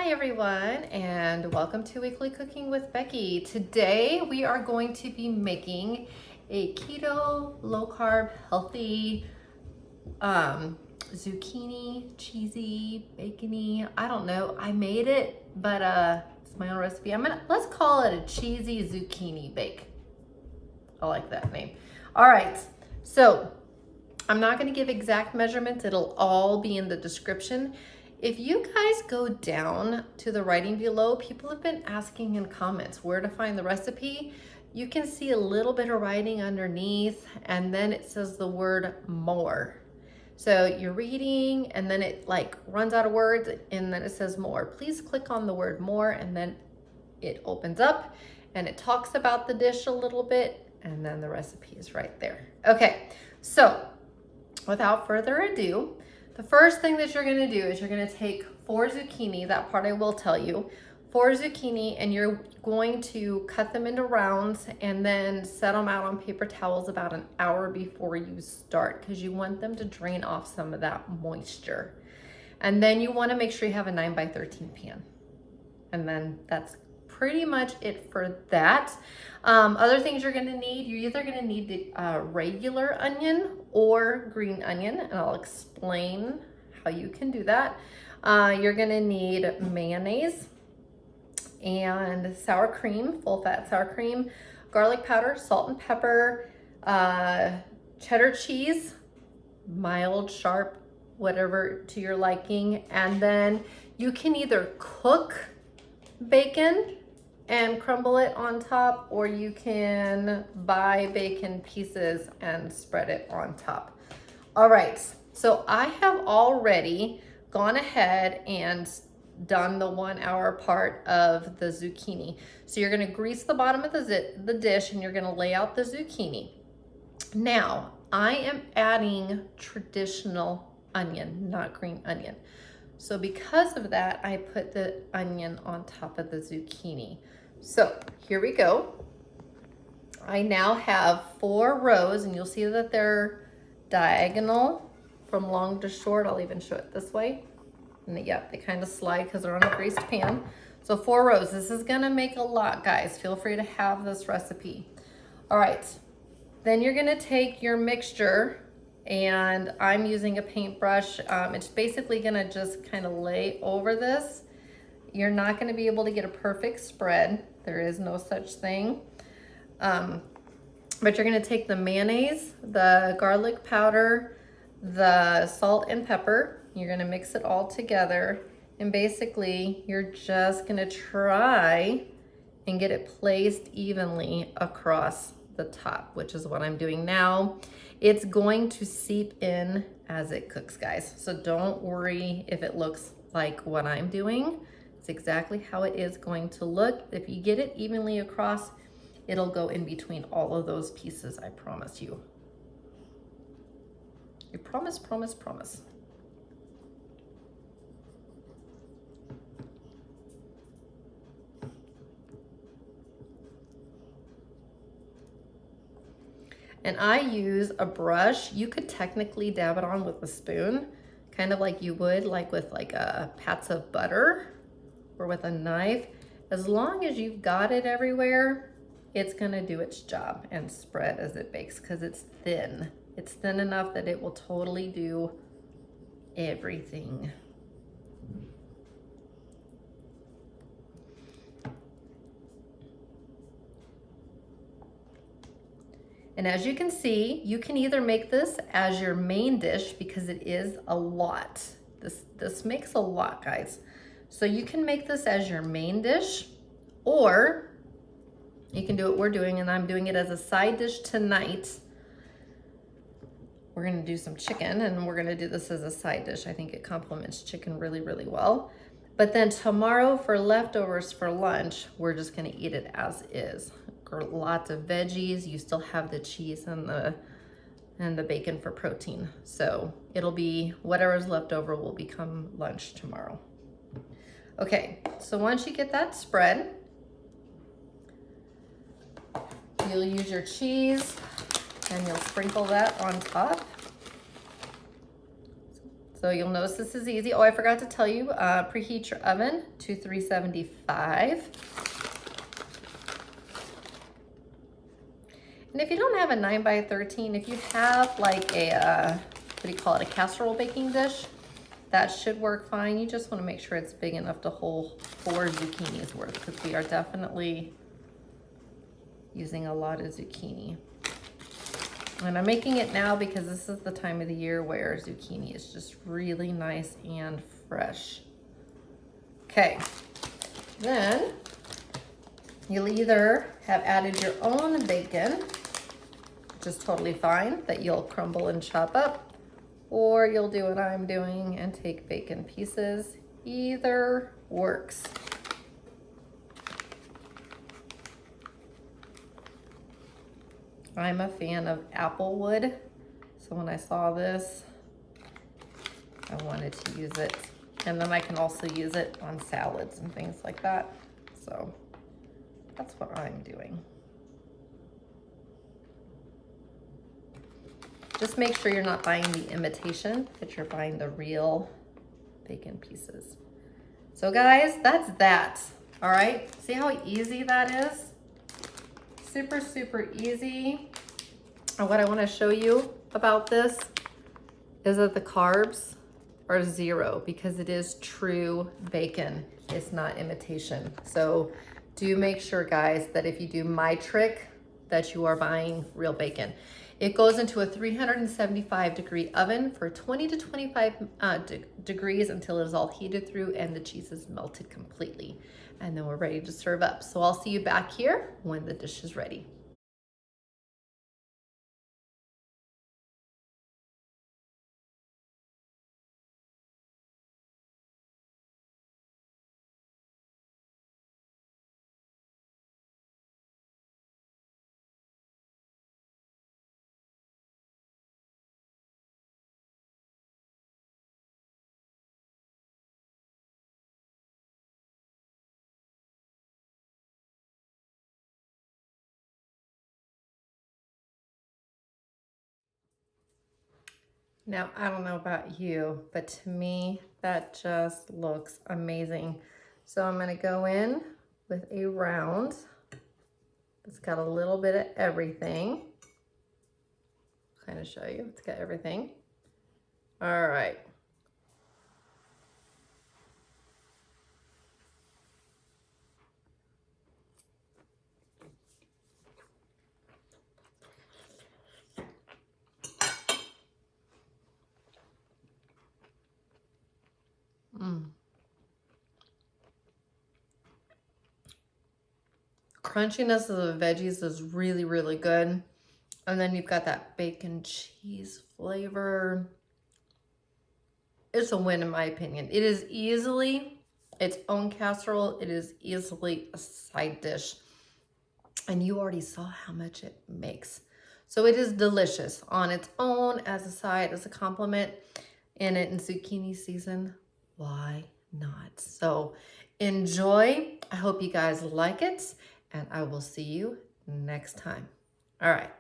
Hi everyone, and welcome to Weekly Cooking with Becky. Today we are going to be making a keto, low carb, healthy zucchini, cheesy, bacony. I don't know. I made it, but it's my own recipe. Let's call it a cheesy zucchini bake. I like that name. All right, so I'm not going to give exact measurements. It'll all be in the description. If you guys go down to the writing below, people have been asking in comments where to find the recipe. You can see a little bit of writing underneath, and then it says the word more. So you're reading and then it like runs out of words and then it says more. Please click on the word more, and then it opens up and it talks about the dish a little bit, and then the recipe is right there. Okay, so without further ado, the first thing that you're gonna do is you're gonna take 4 zucchini, that part I will tell you, 4 zucchini, and you're going to cut them into rounds and then set them out on paper towels about an hour before you start, because you want them to drain off some of that moisture. And then you wanna make sure you have a 9x13 pan. And then that's pretty much it for that. Other things you're gonna need, you're either gonna need the regular onion or green onion, and I'll explain how you can do that. You're gonna need mayonnaise and sour cream, full fat sour cream, garlic powder, salt and pepper, cheddar cheese, mild, sharp, whatever to your liking. And then you can either cook bacon and crumble it on top, or you can buy bacon pieces and spread it on top. All right, so I have already gone ahead and done the 1 hour part of the zucchini. So you're gonna grease the bottom of the dish and you're gonna lay out the zucchini. Now, I am adding traditional onion, not green onion. So because of that, I put the onion on top of the zucchini. So here we go. I now have 4 rows, and you'll see that they're diagonal from long to short. I'll even show it this way. And they kind of slide because they're on a greased pan. So 4 rows. This is gonna make a lot, guys. Feel free to have this recipe. All right, then you're gonna take your mixture, and I'm using a paintbrush. It's basically gonna just kind of lay over this. You're not gonna be able to get a perfect spread. There is no such thing. But you're gonna take the mayonnaise, the garlic powder, the salt and pepper. You're gonna mix it all together. And basically, you're just gonna try and get it placed evenly across the top, which is what I'm doing now. It's going to seep in as it cooks, guys. So don't worry if it looks like what I'm doing. It's exactly how it is going to look. If you get it evenly across, it'll go in between all of those pieces, I promise you. I promise, promise, promise. And I use a brush. You could technically dab it on with a spoon, kind of like you would like with like a pats of butter, or with a knife. As long as you've got it everywhere, it's gonna do its job and spread as it bakes, because it's thin. It's thin enough that it will totally do everything. And as you can see, you can either make this as your main dish, because it is a lot. This makes a lot, guys. So you can make this as your main dish, or you can do what we're doing, and I'm doing it as a side dish tonight. We're gonna do some chicken, and we're gonna do this as a side dish. I think it complements chicken really, really well. But then tomorrow for leftovers for lunch, we're just gonna eat it as is. Lots of veggies. You still have the cheese and the bacon for protein. So it'll be whatever's left over will become lunch tomorrow. Okay, so once you get that spread, you'll use your cheese and you'll sprinkle that on top. So you'll notice this is easy. Oh, I forgot to tell you, preheat your oven to 375. And if you don't have a 9x13, if you have like a, what do you call it, a casserole baking dish, that should work fine. You just want to make sure it's big enough to hold 4 zucchinis worth, because we are definitely using a lot of zucchini. And I'm making it now because this is the time of the year where zucchini is just really nice and fresh. Okay, then you'll either have added your own bacon, which is totally fine, that you'll crumble and chop up, or you'll do what I'm doing and take bacon pieces. Either works. I'm a fan of applewood, so when I saw this, I wanted to use it. And then I can also use it on salads and things like that. So that's what I'm doing. Just make sure you're not buying the imitation, that you're buying the real bacon pieces. So guys, that's that. All right, see how easy that is? Super, super easy. And what I want to show you about this is that the carbs are 0 because it is true bacon. It's not imitation. So do make sure, guys, that if you do my trick, that you are buying real bacon. It goes into a 375-degree oven for 20 to 25 degrees until it is all heated through and the cheese is melted completely. And then we're ready to serve up. So I'll see you back here when the dish is ready. Now, I don't know about you, but to me, that just looks amazing. So I'm gonna go in with a round. It's got a little bit of everything. Kind of show you, it's got everything. All right. Crunchiness of the veggies is really, really good. And then you've got that bacon cheese flavor. It's a win in my opinion. It is easily its own casserole. It is easily a side dish. And you already saw how much it makes. So it is delicious on its own, as a side, as a compliment. And it in zucchini season, why not? So enjoy. I hope you guys like it, and I will see you next time. All right.